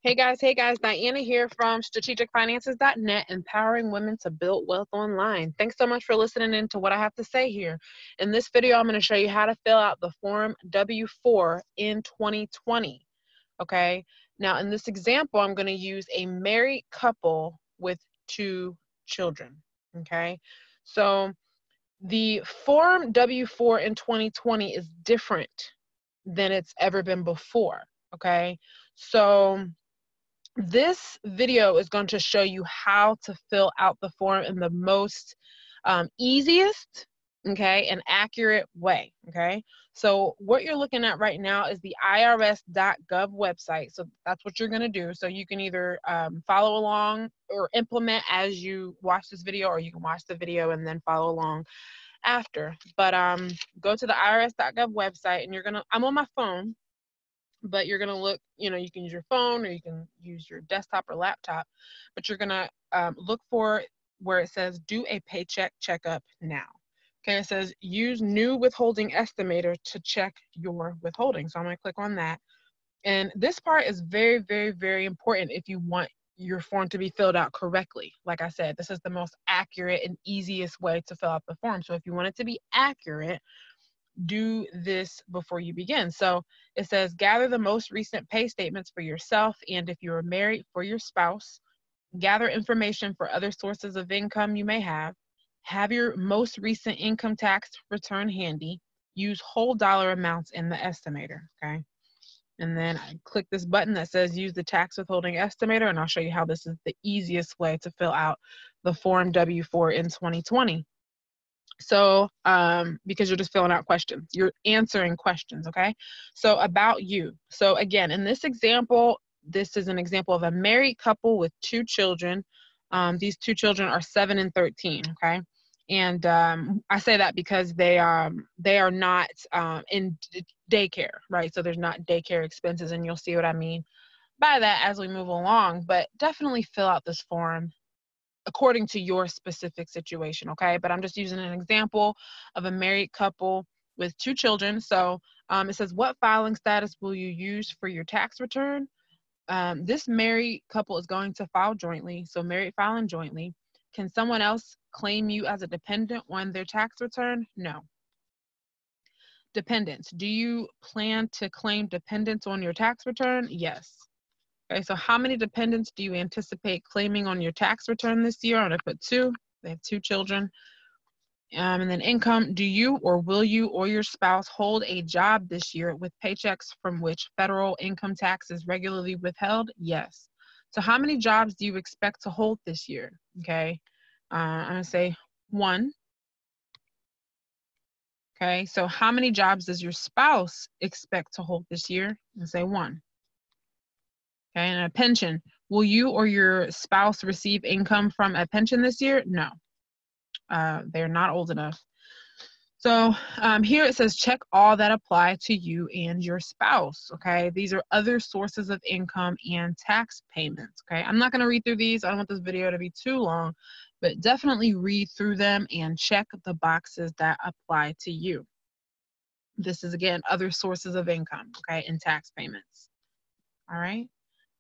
Hey guys, Diana here from strategicfinances.net, empowering women to build wealth online. Thanks so much for listening in to what I have to say here. In this video, I'm going to show you how to fill out the Form W-4 in 2020. Okay, now in this example, I'm going to use a married couple with 2 children. Okay, so the Form W-4 in 2020 is different than it's ever been before. Okay, so this video is going to show you how to fill out the form in the most easiest, okay, and accurate way, okay? So what you're looking at right now is the irs.gov website. So that's what you're going to do. So you can either follow along or implement as you watch this video, or you can watch the video and then follow along after. But go to the irs.gov website, and I'm on my phone, but you're going to look, you can use your phone or you can use your desktop or laptop, but you're going to look for where it says do a paycheck checkup now. Okay, it says use new withholding estimator to check your withholding. So I'm going to click on that. And this part is very, very, very important if you want your form to be filled out correctly. Like I said, this is the most accurate and easiest way to fill out the form. So if you want it to be accurate, do this before you begin. So it says gather the most recent pay statements for yourself, and if you are married, for your spouse. Gather information for other sources of income you may have your most recent income tax return handy. Use whole dollar amounts in the estimator. Okay, and then I click this button that says use the tax withholding estimator, and I'll show you how this is the easiest way to fill out the Form W-4 in 2020. So, because you're just filling out questions, you're answering questions, okay? So about you. So again, in this example, this is an example of a married couple with 2 children. These 2 children are 7 and 13, okay? And I say that because they are not in daycare, right? So there's not daycare expenses, and you'll see what I mean by that as we move along. But definitely fill out this form according to your specific situation, okay? But I'm just using an example of a married couple with 2 children. So it says, what filing status will you use for your tax return? This married couple is going to file jointly, so married filing jointly. Can someone else claim you as a dependent on their tax return? No. Dependents. Do you plan to claim dependents on your tax return? Yes. Okay, so how many dependents do you anticipate claiming on your tax return this year? I'm going to put 2. They have 2 children. And then income, do you or will you or your spouse hold a job this year with paychecks from which federal income tax is regularly withheld? Yes. So how many jobs do you expect to hold this year? Okay, I'm going to say 1. Okay, so how many jobs does your spouse expect to hold this year? And say 1. Okay, and a pension. Will you or your spouse receive income from a pension this year? No, they're not old enough. So here it says check all that apply to you and your spouse. Okay, these are other sources of income and tax payments. Okay, I'm not going to read through these. I don't want this video to be too long, but definitely read through them and check the boxes that apply to you. This is, again, other sources of income, okay, and tax payments. All right.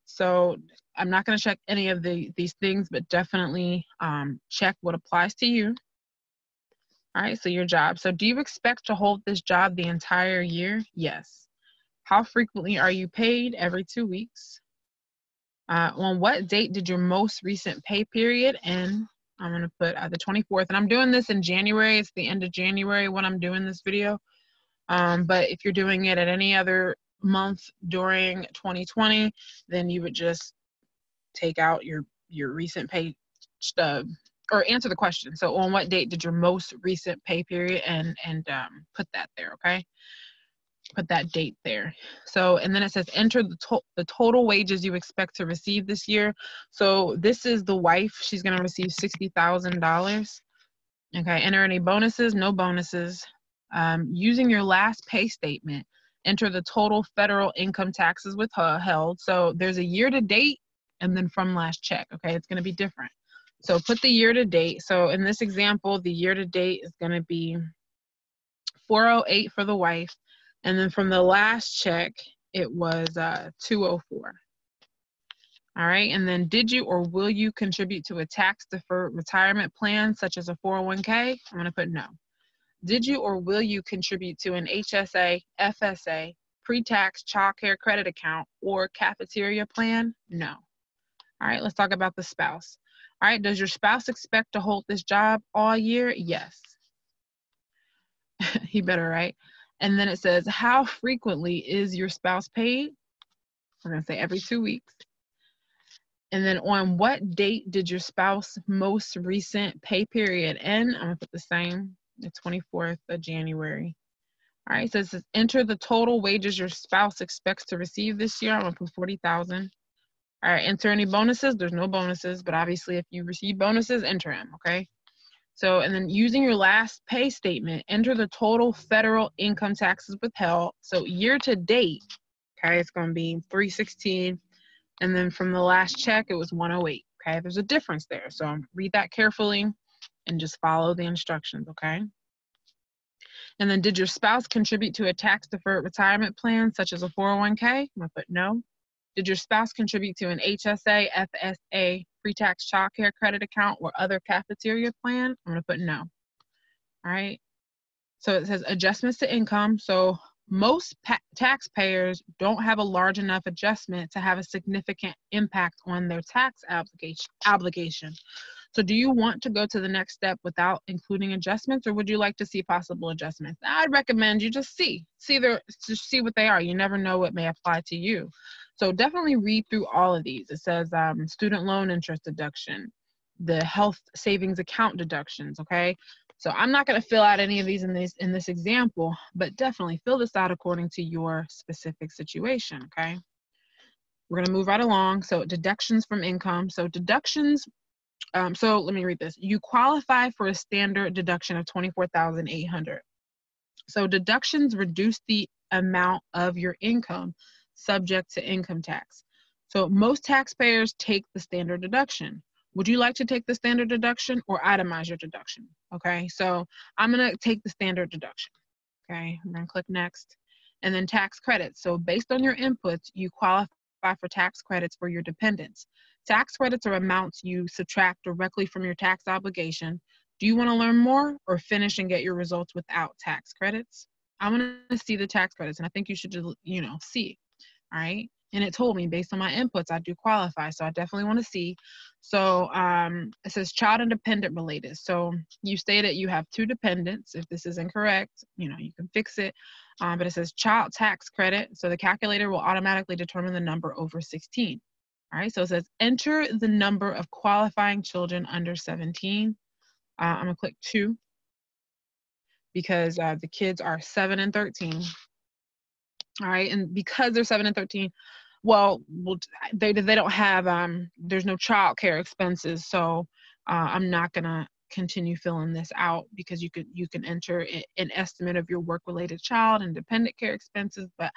So I'm not going to check any of these things, but definitely check what applies to you. All right, so your job. So do you expect to hold this job the entire year? Yes. How frequently are you paid? Every 2 weeks. On what date did your most recent pay period end? I'm going to put the 24th. And I'm doing this in January. It's the end of January when I'm doing this video. But if you're doing it at any other month during 2020, then you would just take out your recent pay stub or answer the question. So on what date did your most recent pay period and put that there, okay? Put that date there. So, and then it says enter the total wages you expect to receive this year. So this is the wife. She's going to receive $60,000. Okay, enter any bonuses, no bonuses. Using your last pay statement, enter the total federal income taxes withheld. So there's a year to date and then from last check, okay? It's going to be different. So put the year to date. So in this example, the year to date is going to be 408 for the wife. And then from the last check, it was 204. All right, and then did you or will you contribute to a tax-deferred retirement plan such as a 401k? I'm going to put no. Did you or will you contribute to an HSA, FSA, pre-tax child care credit account, or cafeteria plan? No. All right, let's talk about the spouse. All right, does your spouse expect to hold this job all year? Yes. He better, right? And then it says, how frequently is your spouse paid? We're going to say every 2 weeks. And then on what date did your spouse most recent pay period end? I'm going to put the same, the 24th of January. All right, so it says enter the total wages your spouse expects to receive this year. I'm going to put 40,000. All right, enter any bonuses. There's no bonuses, but obviously if you receive bonuses, enter them, okay? So, and then using your last pay statement, enter the total federal income taxes withheld. So year to date, okay, it's going to be 316. And then from the last check, it was 108. Okay, there's a difference there. So read that carefully and just follow the instructions, okay? And then did your spouse contribute to a tax-deferred retirement plan, such as a 401k? I'm going to put no. Did your spouse contribute to an HSA, FSA, pre-tax child care credit account, or other cafeteria plan? I'm going to put no. All right. So it says adjustments to income. So most taxpayers don't have a large enough adjustment to have a significant impact on their tax obligation. So do you want to go to the next step without including adjustments, or would you like to see possible adjustments? I'd recommend you just see what they are. You never know what may apply to you. So definitely read through all of these. It says student loan interest deduction, the health savings account deductions, okay? So I'm not going to fill out any of these in this example, but definitely fill this out according to your specific situation, okay? We're going to move right along. So deductions from income. So deductions, so let me read this. You qualify for a standard deduction of $24,800. So deductions reduce the amount of your income subject to income tax. So most taxpayers take the standard deduction. Would you like to take the standard deduction or itemize your deduction? Okay, so I'm going to take the standard deduction. Okay, I'm going to click next. And then tax credits. So based on your inputs, you qualify for tax credits for your dependents. Tax credits are amounts you subtract directly from your tax obligation. Do you want to learn more or finish and get your results without tax credits? I want to see the tax credits, and I think you should just, see. All right. And it told me based on my inputs, I do qualify. So I definitely want to see. So it says child and dependent related. So you stated you have 2 dependents. If this is incorrect, you can fix it. But it says child tax credit. So the calculator will automatically determine the number over 16. All right. So it says enter the number of qualifying children under 17. I'm going to click 2 because the kids are 7 and 13. All right. And because they're 7 and 13, well, they don't have, there's no child care expenses. So I'm not going to continue filling this out because you can enter an estimate of your work-related child and dependent care expenses. But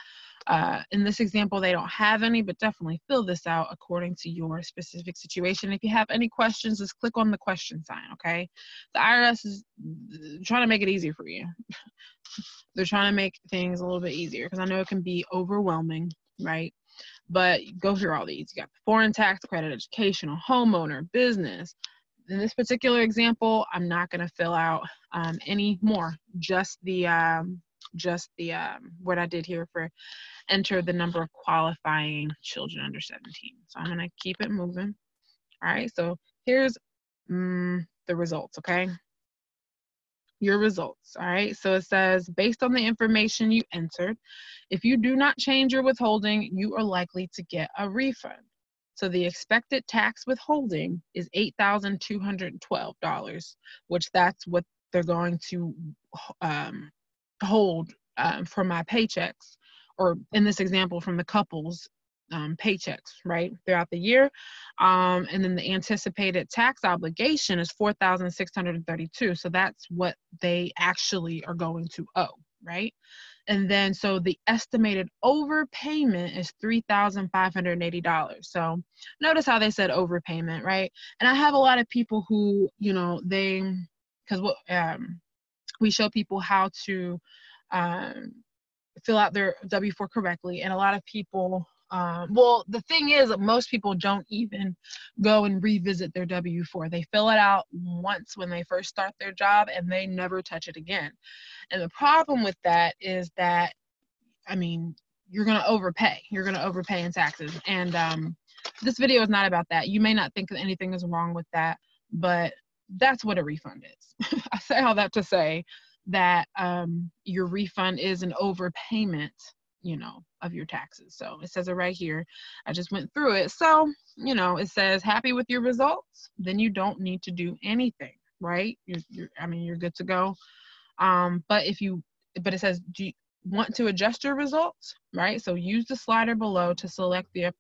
in this example, they don't have any, but definitely fill this out according to your specific situation. If you have any questions, just click on the question sign, okay? The IRS is trying to make it easier for you. They're trying to make things a little bit easier because I know it can be overwhelming, right? But go through all these. You got foreign tax credit, educational, homeowner, business. In this particular example, I'm not going to fill out any more. Just the what I did here for enter the number of qualifying children under 17. So I'm going to keep it moving. All right. So here's the results. Okay. Your results. All right. So it says, based on the information you entered, if you do not change your withholding, you are likely to get a refund. So the expected tax withholding is $8,212, which that's what they're going to hold from my paychecks, or in this example, from the couple's paychecks, right, throughout the year. And then the anticipated tax obligation is $4,632. So that's what they actually are going to owe, right? And then so the estimated overpayment is $3,580. So notice how they said overpayment, right? And I have a lot of people who, because we show people how to fill out their W-4 correctly, and a lot of people well, the thing is that most people don't even go and revisit their W-4. They fill it out once when they first start their job and they never touch it again. And the problem with that is that, I mean, you're going to overpay. You're going to overpay in taxes. And this video is not about that. You may not think that anything is wrong with that, but that's what a refund is. I say all that to say that your refund is an overpayment, you know, of your taxes. So it says it right here. I just went through it. So, you know, it says happy with your results, then you don't need to do anything, right? I mean, you're good to go. But it says, do you want to adjust your results, right? So use the slider below to select the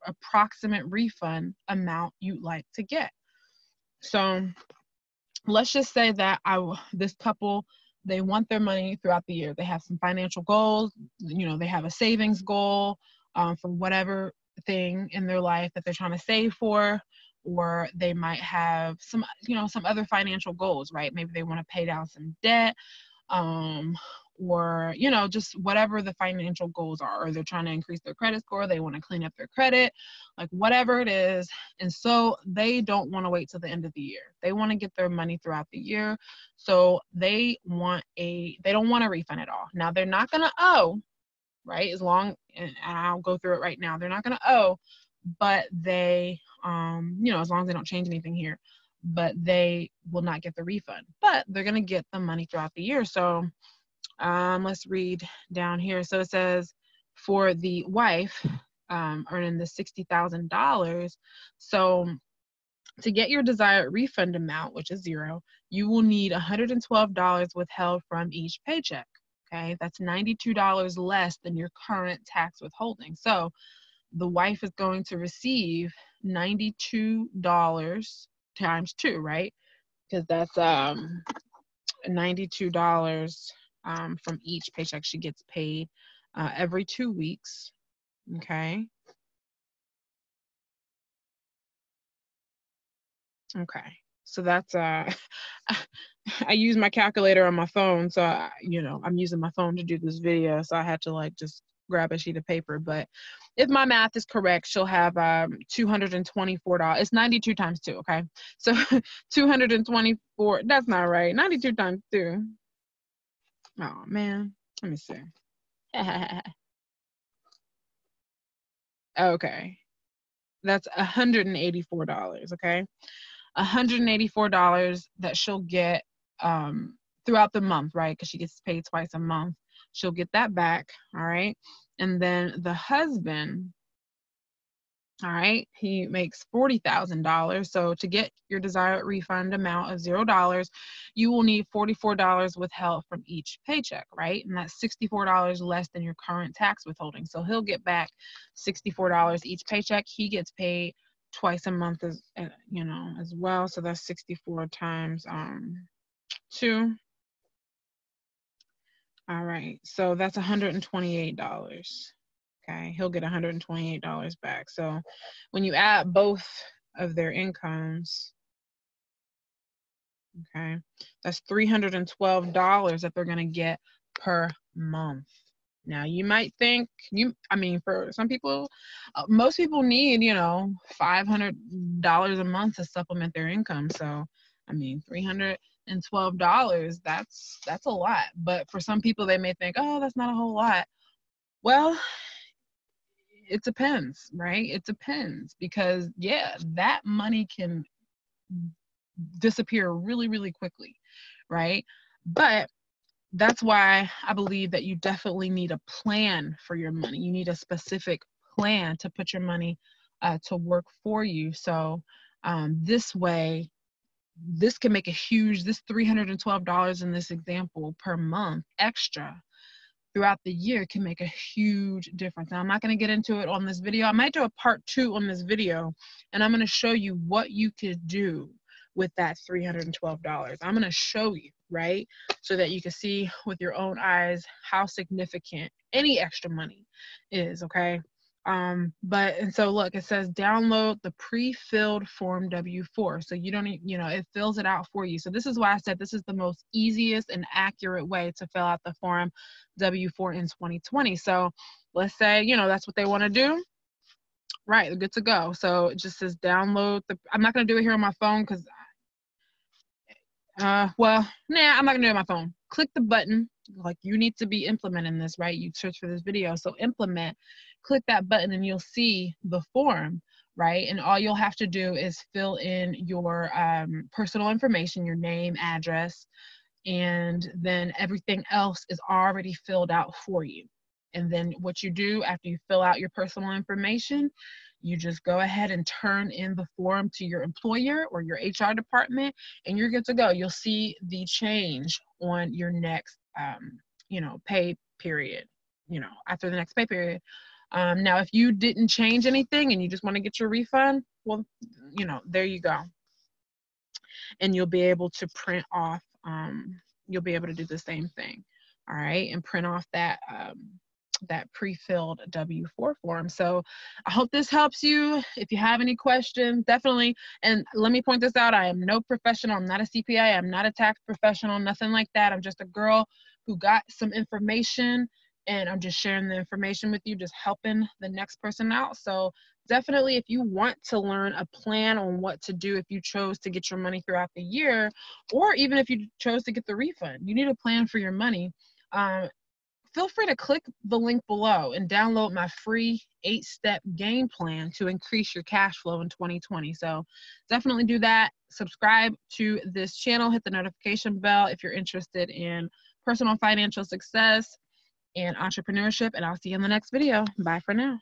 approximate refund amount you'd like to get. So let's just say that this couple, they want their money throughout the year. They have some financial goals, you know, they have a savings goal for whatever thing in their life that they're trying to save for, or they might have some, you know, some other financial goals, right? Maybe they want to pay down some debt, or, you know, just whatever the financial goals are, or they're trying to increase their credit score, they want to clean up their credit, like whatever it is. And so they don't want to wait till the end of the year. They want to get their money throughout the year. So they don't want a refund at all. Now they're not going to owe, right? And I'll go through it right now. They're not going to owe, but they, you know, as long as they don't change anything here, but they will not get the refund, but they're going to get the money throughout the year. So let's read down here. So it says for the wife earning the $60,000, so to get your desired refund amount, which is $0, you will need $112 withheld from each paycheck. Okay, that's $92 less than your current tax withholding. So the wife is going to receive $92 times 2, right? Because that's $92 from each paycheck. She gets paid every 2 weeks. Okay. Okay. So that's I use my calculator on my phone, so you know, I'm using my phone to do this video, so I had to like just grab a sheet of paper. But if my math is correct, she'll have $224. It's 92 times 2, okay? So 224, that's not right. 92 times 2. Oh man, let me see. Okay. That's $184, okay? $184 that she'll get throughout the month, right? Because she gets paid twice a month. She'll get that back, all right? And then the husband, all right, he makes $40,000. So to get your desired refund amount of $0, you will need $44 withheld from each paycheck, right? And that's $64 less than your current tax withholding. So he'll get back $64 each paycheck. He gets paid twice a month as you know, as well. So that's 64 times 2. All right, so that's $128. Okay, he'll get $128 back. So when you add both of their incomes, okay, that's $312 that they're going to get per month. Now you might think, I mean, for some people, most people need, you know, $500 a month to supplement their income. So, I mean, $312, that's a lot. But for some people, they may think, oh, that's not a whole lot. Well, it depends, right? It depends, because yeah, that money can disappear really, really quickly, right? But that's why I believe that you definitely need a plan for your money. You need a specific plan to put your money to work for you. So this way, this can make this $312 in this example per month extra throughout the year can make a huge difference. Now, I'm not going to get into it on this video. I might do a part 2 on this video, and I'm going to show you what you could do with that $312. I'm going to show you, right? So that you can see with your own eyes how significant any extra money is, okay? And so look, it says download the pre-filled form W-4. So you don't need, you know, it fills it out for you. So this is why I said this is the most easiest and accurate way to fill out the form W-4 in 2020. So let's say, you know, that's what they want to do. right, they're good to go. So it just says download the, I'm not going to do it here on my phone because, well, nah, I'm not going to do it on my phone. Click the button, like you need to be implementing this, right? You search for this video, so implement, click that button and you'll see the form, right? And all you'll have to do is fill in your personal information, your name, address, and then everything else is already filled out for you. And then what you do after you fill out your personal information, you just go ahead and turn in the form to your employer or your HR department, and you're good to go. You'll see the change on your next, pay period, after the next pay period. Now, if you didn't change anything and you just want to get your refund, well, there you go. And you'll be able to print off, you'll be able to do the same thing, all right, and print off that that pre-filled W-4 form. So I hope this helps you. If you have any questions, definitely, and let me point this out, I am no professional. I'm not a CPA. I'm not a tax professional, nothing like that. I'm just a girl who got some information, and I'm just sharing the information with you, just helping the next person out. So definitely, if you want to learn a plan on what to do if you chose to get your money throughout the year, or even if you chose to get the refund, you need a plan for your money. Feel free to click the link below and download my free 8-step game plan to increase your cash flow in 2020. So definitely do that. Subscribe to this channel, hit the notification bell if you're interested in personal financial success and entrepreneurship, and I'll see you in the next video. Bye for now.